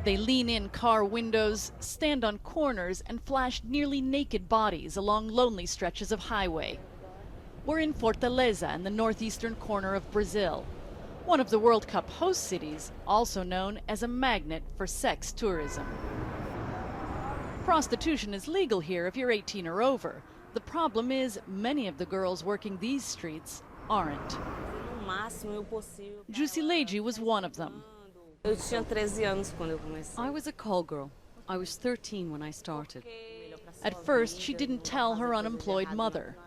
They lean in car windows, stand on corners, and flash nearly naked bodies along lonely stretches of highway. We're in Fortaleza in the northeastern corner of Brazil, one of the World Cup host cities, also known as a magnet for sex tourism. Prostitution is legal here if you're 18 or over. The problem is many of the girls working these streets aren't. Jusileiji was one of them. I was a call girl. I was 13 when I started. At first, she didn't tell her unemployed mother.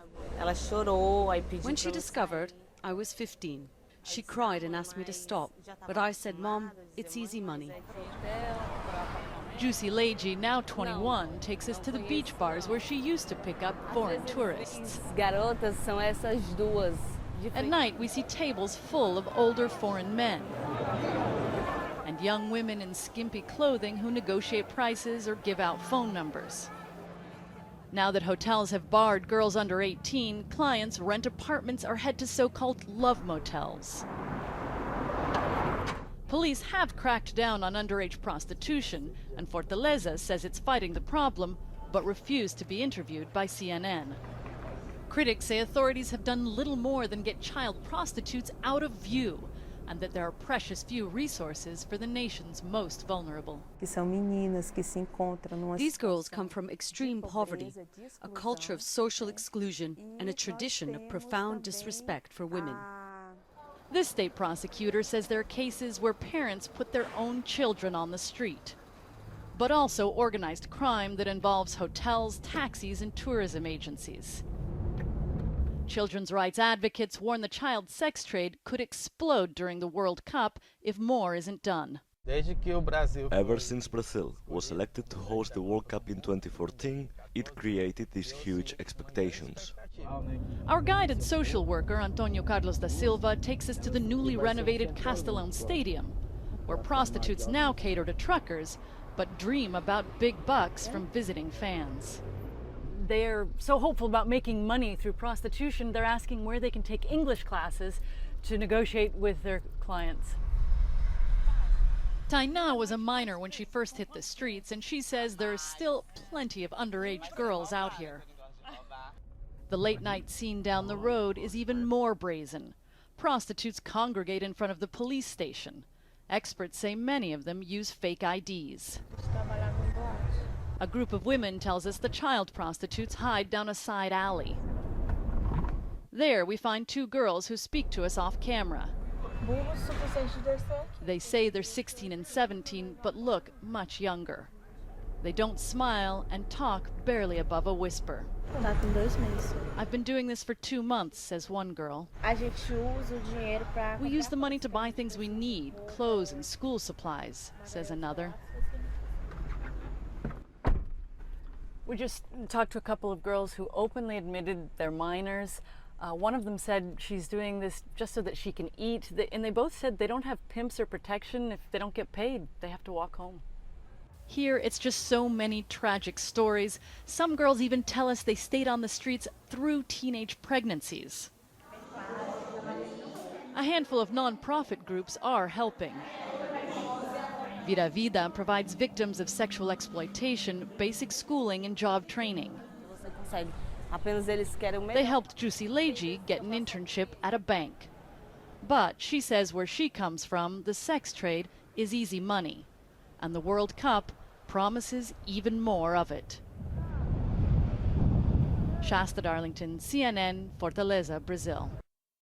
When she discovered I was 15, she cried and asked me to stop. But I said, Mom, it's easy money. Jusileiji, now 21, takes us to the beach bars where she used to pick up foreign tourists. At night, we see tables full of older foreign men and young women in skimpy clothing who negotiate prices or give out phone numbers. Now that hotels have barred girls under 18, clients rent apartments or head to so-called love motels. Police have cracked down on underage prostitution, and Fortaleza says it's fighting the problem, but refused to be interviewed by CNN. Critics say authorities have done little more than get child prostitutes out of view, and that there are precious few resources for the nation's most vulnerable. These girls come from extreme poverty, a culture of social exclusion, and a tradition of profound disrespect for women. This state prosecutor says there are cases where parents put their own children on the street, but also organized crime that involves hotels, taxis, and tourism agencies. Children's rights advocates warn the child sex trade could explode during the World Cup if more isn't done. Ever since Brazil was selected to host the World Cup in 2014, it created these huge expectations. Our guided social worker, Antonio Carlos da Silva, takes us to the newly renovated Castelão Stadium, where prostitutes now cater to truckers, but dream about big bucks from visiting fans. They're so hopeful about making money through prostitution, they're asking where they can take English classes to negotiate with their clients. Tainá was a minor when she first hit the streets, and she says there's still plenty of underage girls out here. The late-night scene down the road is even more brazen. Prostitutes congregate in front of the police station. Experts say many of them use fake IDs. A group of women tells us the child prostitutes hide down a side alley. There we find two girls who speak to us off camera. They say they're 16 and 17, but look much younger. They don't smile and talk barely above a whisper. I've been doing this for 2 months, says one girl. We use the money to buy things we need, clothes and school supplies, says another. We just talked to a couple of girls who openly admitted they're minors. One of them said she's doing this just so that she can eat, and they both said they don't have pimps or protection. If they don't get paid, they have to walk home. Here, it's just so many tragic stories. Some girls even tell us they stayed on the streets through teenage pregnancies. A handful of non-profit groups are helping. Vira Vida provides victims of sexual exploitation basic schooling and job training. They helped Jusileiji get an internship at a bank. But she says where she comes from, the sex trade is easy money, and the World Cup promises even more of it. Shasta Darlington, CNN, Fortaleza, Brazil.